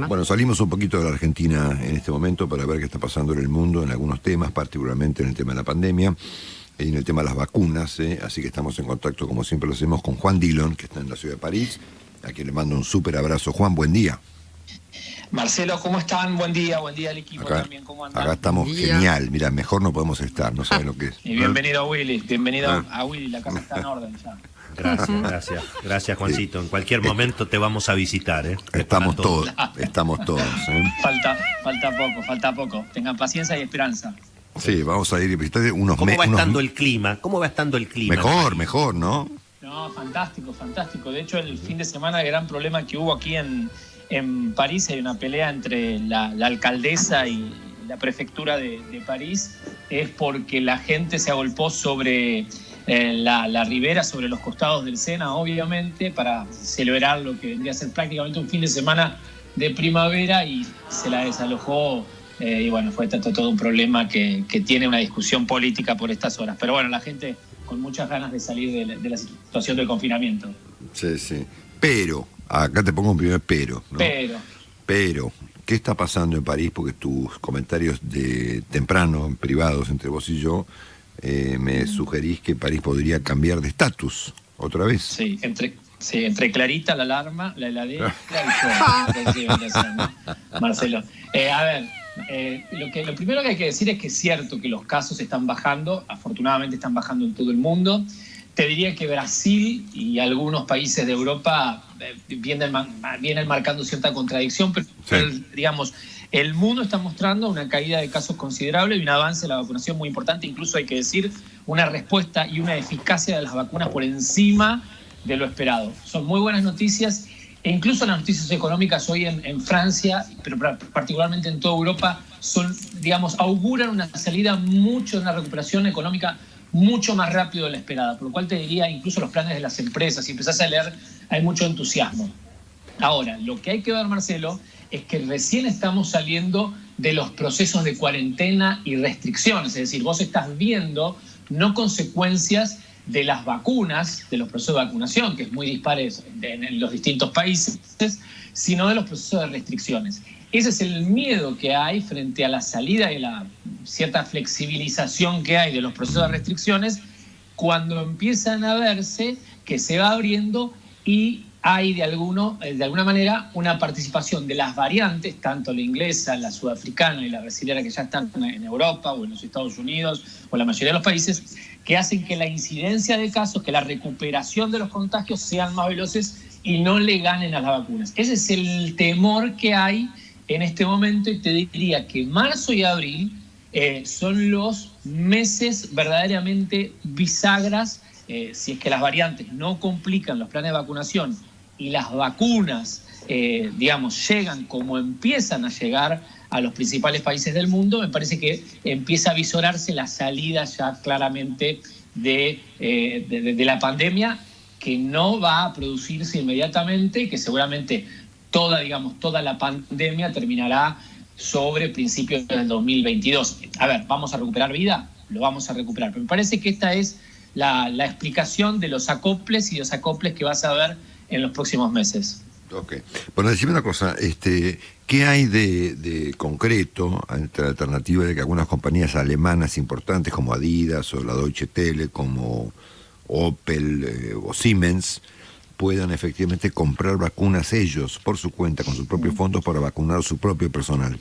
Bueno, salimos un poquito de la Argentina en este momento para ver qué está pasando en el mundo, en algunos temas, particularmente en el tema de la pandemia y en el tema de las vacunas. Así que estamos en contacto, como siempre lo hacemos, con Juan Dillon, que está en la ciudad de París, a quien le mando un súper abrazo. Juan, buen día. Marcelo, ¿cómo están? Buen día al equipo acá, también, ¿cómo andan? Acá estamos genial, mira, mejor no podemos estar, no saben lo que es. Y bienvenido a Willy, a Willy, la casa está en orden ya. Gracias Juancito, en cualquier momento te vamos a visitar, ¿eh? Estamos todos. Falta poco, tengan paciencia y esperanza. Sí, vamos a ir a visitar unos meses. ¿Cómo va estando el clima? Mejor, ¿no? No, fantástico. De hecho, el fin de semana el gran problema que hubo aquí en París, hay una pelea entre la alcaldesa y la prefectura de París, es porque la gente se agolpó sobre la ribera, sobre los costados del Sena, obviamente, para celebrar lo que vendría a ser prácticamente un fin de semana de primavera, y se la desalojó. Y bueno, fue todo un problema que tiene una discusión política por estas horas. Pero bueno, la gente con muchas ganas de salir de la situación del confinamiento. Sí. Pero, acá te pongo un primer pero, ¿no? Pero, ¿qué está pasando en París? Porque tus comentarios de temprano, privados entre vos y yo, me sugerís que París podría cambiar de estatus otra vez. Sí, entre Clarita, la alarma, la heladera y yo. Marcelo. A ver, lo primero que hay que decir es que es cierto que los casos están bajando, afortunadamente están bajando en todo el mundo. Te diría que Brasil y algunos países de Europa vienen marcando cierta contradicción, pero digamos, el mundo está mostrando una caída de casos considerable y un avance de la vacunación muy importante. Incluso hay que decir una respuesta y una eficacia de las vacunas por encima de lo esperado. Son muy buenas noticias, e incluso las noticias económicas hoy en Francia, pero particularmente en toda Europa, auguran una salida una recuperación económica mucho más rápido de la esperada, por lo cual te diría, incluso los planes de las empresas, si empezás a leer, hay mucho entusiasmo. Ahora, lo que hay que ver, Marcelo, es que recién estamos saliendo de los procesos de cuarentena y restricciones, es decir, vos estás viendo no consecuencias de las vacunas, de los procesos de vacunación, que es muy dispares en los distintos países, sino de los procesos de restricciones. Ese es el miedo que hay frente a la salida y la cierta flexibilización que hay de los procesos de restricciones, cuando empiezan a verse que se va abriendo y hay de alguna manera una participación de las variantes, tanto la inglesa, la sudafricana y la brasileña, que ya están en Europa o en los Estados Unidos o la mayoría de los países, que hacen que la incidencia de casos, que la recuperación de los contagios sean más veloces y no le ganen a las vacunas. Ese es el temor que hay en este momento, y te diría que marzo y abril son los meses verdaderamente bisagras, si es que las variantes no complican los planes de vacunación y las vacunas, llegan como empiezan a llegar a los principales países del mundo. Me parece que empieza a visorarse la salida ya claramente de la pandemia, que no va a producirse inmediatamente, que seguramente toda la pandemia terminará sobre principios del 2022. A ver, ¿vamos a recuperar vida? Lo vamos a recuperar. Pero me parece que esta es la explicación de los acoples y los acoples que vas a ver en los próximos meses. Ok. Bueno, decime una cosa, ¿qué hay de concreto entre la alternativa de que algunas compañías alemanas importantes como Adidas o la Deutsche Telekom o Opel o Siemens puedan efectivamente comprar vacunas ellos por su cuenta, con sus propios fondos, para vacunar a su propio personal?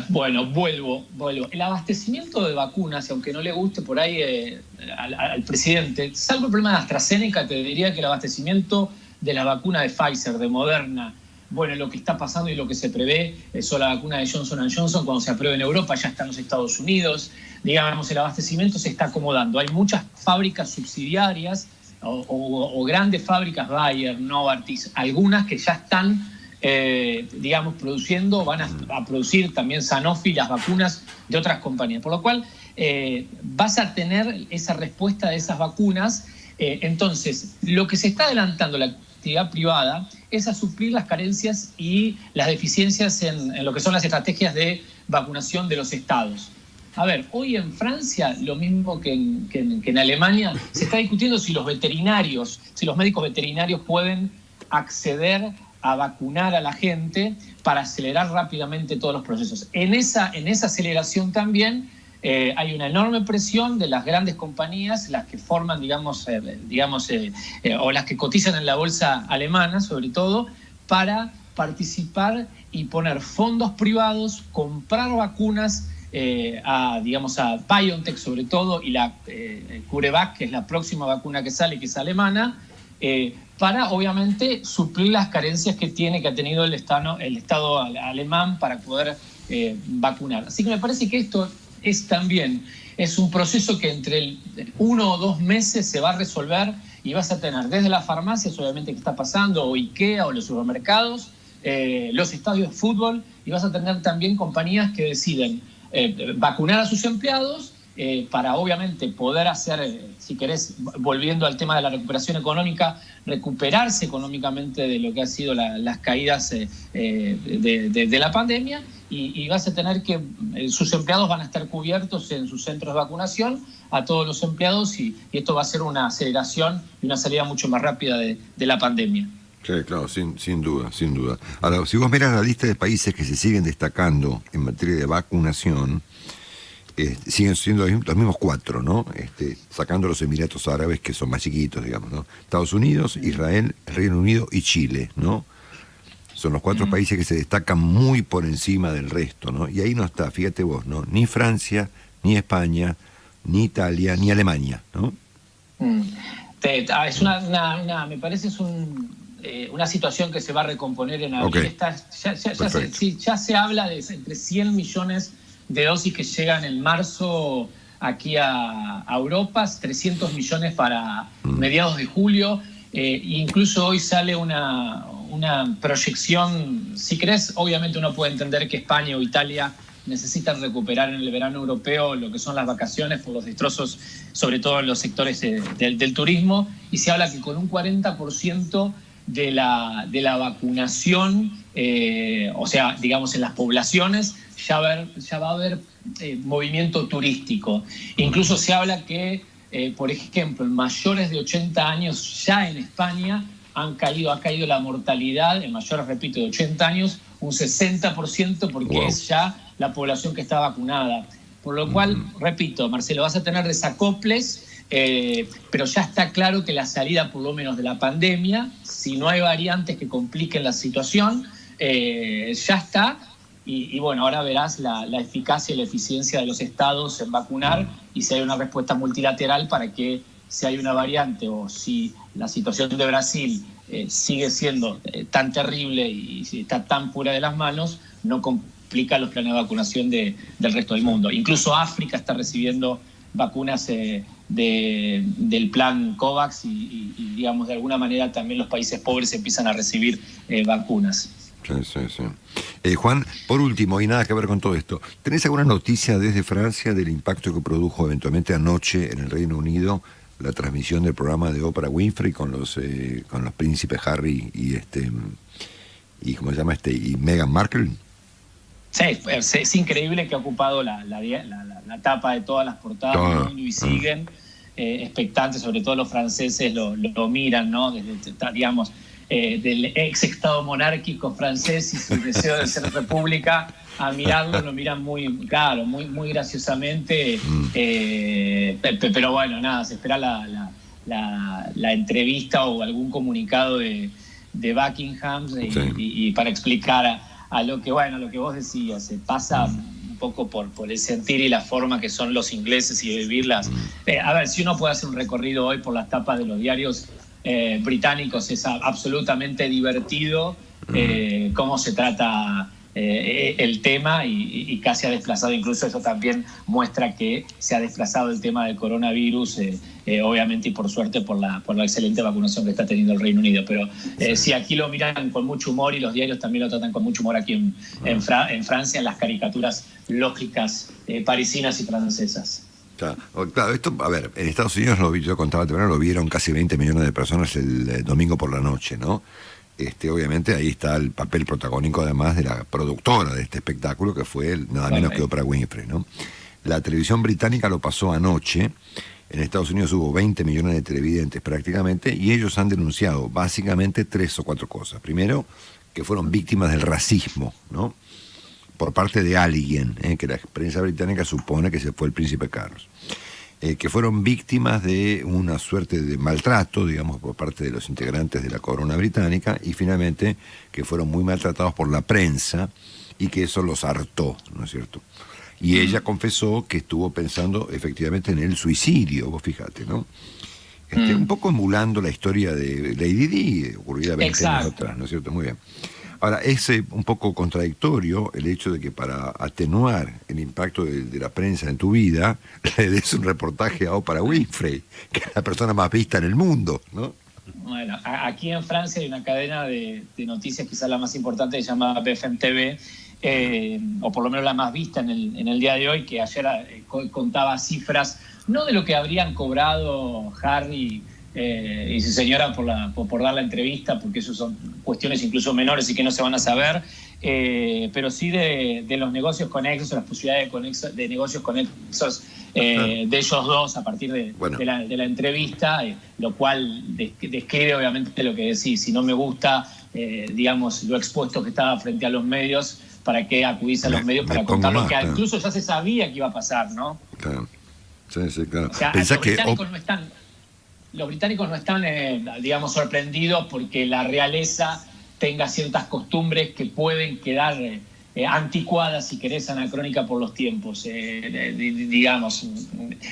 Bueno, vuelvo. El abastecimiento de vacunas, y aunque no le guste por ahí al presidente, salvo el problema de AstraZeneca, te diría que el abastecimiento de la vacuna de Pfizer, de Moderna, bueno, lo que está pasando y lo que se prevé, la vacuna de Johnson & Johnson, cuando se apruebe en Europa, ya está en los Estados Unidos. Digamos, el abastecimiento se está acomodando. Hay muchas fábricas subsidiarias o grandes fábricas, Bayer, Novartis, algunas que ya están produciendo, van a producir también Sanofi, las vacunas de otras compañías, por lo cual vas a tener esa respuesta de esas vacunas. Entonces, lo que se está adelantando la actividad privada es a suplir las carencias y las deficiencias en lo que son las estrategias de vacunación de los estados. A ver, hoy en Francia, lo mismo que en Alemania, se está discutiendo si los médicos veterinarios pueden acceder a vacunar a la gente para acelerar rápidamente todos los procesos. En esa aceleración también hay una enorme presión de las grandes compañías, las que forman, o las que cotizan en la bolsa alemana, sobre todo, para participar y poner fondos privados, comprar vacunas a BioNTech sobre todo, y la CureVac, que es la próxima vacuna que sale, que es alemana, para obviamente suplir las carencias que ha tenido el Estado alemán para poder vacunar. Así que me parece que esto es un proceso que entre 1 o 2 meses se va a resolver, y vas a tener desde las farmacias, obviamente, que está pasando, o IKEA, o los supermercados, los estadios de fútbol, y vas a tener también compañías que deciden vacunar a sus empleados para obviamente poder hacer, si querés, volviendo al tema de la recuperación económica, recuperarse económicamente de lo que han sido las caídas de la pandemia, y vas a tener que sus empleados van a estar cubiertos en sus centros de vacunación, a todos los empleados, y esto va a ser una aceleración y una salida mucho más rápida de la pandemia. Sí, claro, sin duda, sin duda. Ahora, si vos miras la lista de países que se siguen destacando en materia de vacunación, siguen siendo los mismos 4, ¿no? Sacando los Emiratos Árabes, que son más chiquitos, digamos, ¿no? Estados Unidos, Israel, Reino Unido y Chile, ¿no? Son los 4 países que se destacan muy por encima del resto, ¿no? Y ahí no está, fíjate vos, ¿no? Ni Francia, ni España, ni Italia, ni Alemania, ¿no? Es me parece una situación que se va a recomponer en abril. Okay. Ya se habla de entre 100 millones de dosis que llegan en marzo aquí a Europa, 300 millones para mediados de julio. Incluso hoy sale una proyección, si querés, obviamente uno puede entender que España o Italia necesitan recuperar en el verano europeo lo que son las vacaciones por los destrozos, sobre todo en los sectores del turismo, y se habla que con un 40% de la vacunación, o sea, digamos en las poblaciones, ya va a haber movimiento turístico. Incluso se habla que, por ejemplo, en mayores de 80 años, ya en España ha caído la mortalidad, en mayores, repito, de 80 años, un 60%, porque es ya la población que está vacunada. Por lo cual, repito, Marcelo, vas a tener desacoples, pero ya está claro que la salida, por lo menos, de la pandemia, si no hay variantes que compliquen la situación, ya está. Y bueno, ahora verás la eficacia y la eficiencia de los estados en vacunar, y si hay una respuesta multilateral para que, si hay una variante o si la situación de Brasil sigue siendo tan terrible y si está tan fuera de las manos, no complica los planes de vacunación del resto del mundo. Incluso África está recibiendo vacunas del plan COVAX, y digamos, de alguna manera también los países pobres empiezan a recibir vacunas. Sí. Juan, por último, y nada que ver con todo esto, ¿tenés alguna noticia desde Francia del impacto que produjo eventualmente anoche en el Reino Unido la transmisión del programa de Oprah Winfrey con los príncipes Harry y ¿cómo se llama y Meghan Markle? Sí, es increíble que ha ocupado la tapa de todas las portadas del mundo, y siguen expectantes, sobre todo los franceses lo miran, ¿no? Desde, digamos, del ex estado monárquico francés y su deseo de ser república, a mirarlo, lo miran muy graciosamente, pero bueno, nada, se espera la entrevista o algún comunicado de Buckingham, y para explicar a lo que vos decías, se pasa un poco por el sentir y la forma que son los ingleses y de vivirlas. A ver, si uno puede hacer un recorrido hoy por las tapas de los diarios británicos, es absolutamente divertido cómo se trata el tema, y casi ha desplazado, incluso eso también muestra que se ha desplazado el tema del coronavirus, obviamente, y por suerte por la excelente vacunación que está teniendo el Reino Unido. Pero sí, aquí lo miran con mucho humor, y los diarios también lo tratan con mucho humor aquí en Francia, en las caricaturas lógicas parisinas y francesas. Claro, esto, a ver, en Estados Unidos yo contaba temprano, lo vieron casi 20 millones de personas el domingo por la noche, ¿no? Obviamente ahí está el papel protagónico, además, de la productora de este espectáculo, que fue nada menos que Oprah Winfrey, ¿no? La televisión británica lo pasó anoche, En Estados Unidos hubo 20 millones de televidentes prácticamente, y ellos han denunciado básicamente 3 o 4 cosas. Primero, que fueron víctimas del racismo, ¿no? Por parte de alguien, que la prensa británica supone que se fue el príncipe Carlos. Que fueron víctimas de una suerte de maltrato, digamos, por parte de los integrantes de la corona británica, y finalmente que fueron muy maltratados por la prensa y que eso los hartó, ¿no es cierto? Y ella confesó que estuvo pensando efectivamente en el suicidio, vos fíjate, ¿no? Un poco emulando la historia de Lady Di, ocurrida 20 años atrás, ¿no es cierto? Muy bien. Ahora, es un poco contradictorio el hecho de que para atenuar el impacto de la prensa en tu vida, le des un reportaje a Oprah Winfrey, que es la persona más vista en el mundo, ¿no? Bueno, aquí en Francia hay una cadena de noticias, quizás la más importante, que se llama BFM TV, o por lo menos la más vista en el día de hoy, que ayer contaba cifras, no de lo que habrían cobrado Harry y su señora por dar la entrevista, porque eso son cuestiones incluso menores y que no se van a saber, pero sí de los negocios conexos, las posibilidades de negocios conexos de ellos dos a partir de la entrevista, lo cual describe obviamente lo que decís. Si no me gusta, digamos, lo expuesto que estaba frente a los medios, ¿para qué acudís a los medios para contar lo que incluso ya se sabía que iba a pasar, ¿no? Claro. Sí, claro. O sea, los británicos no están, digamos, sorprendidos porque la realeza tenga ciertas costumbres que pueden quedar anticuadas, si querés, anacrónica por los tiempos. Digamos,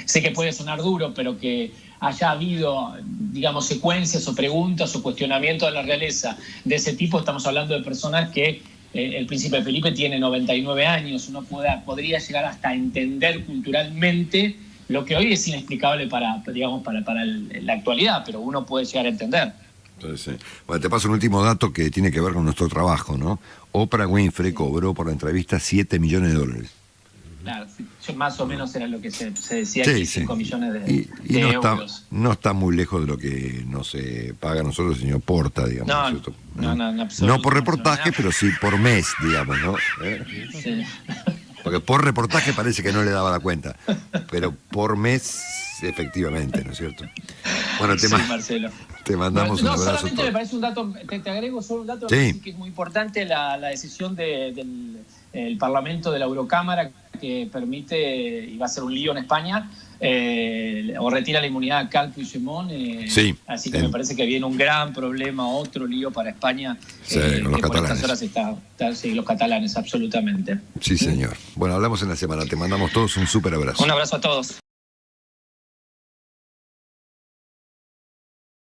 sé que puede sonar duro, pero que haya habido, digamos, secuencias o preguntas o cuestionamientos de la realeza de ese tipo. Estamos hablando de personas que el príncipe Felipe tiene 99 años. Uno podría llegar hasta entender culturalmente lo que hoy es inexplicable para la actualidad, pero uno puede llegar a entender. Entonces, bueno, te paso un último dato que tiene que ver con nuestro trabajo, ¿no? Oprah Winfrey cobró por la entrevista $7 millones. Claro, más o menos era lo que se decía, aquí, 5 millones de no euros. No está muy lejos de lo que nos paga a nosotros el señor Porta, digamos. No por reportaje, pero sí por mes, digamos, ¿no? Sí. Porque por reportaje parece que no le daba la cuenta, pero por mes, efectivamente, ¿no es cierto? Bueno, Marcelo. Te mandamos un abrazo. Solamente me parece un dato, te agrego solo un dato que es muy importante, la decisión del Parlamento de la Eurocámara, que permite, y va a ser un lío en España, o retira la inmunidad a Cal Puigdemont. Así que me parece que viene un gran problema, otro lío para España. Con los catalanes. Por estas horas los catalanes, absolutamente. Sí, señor. Bueno, hablamos en la semana. Te mandamos todos un súper abrazo. Un abrazo a todos.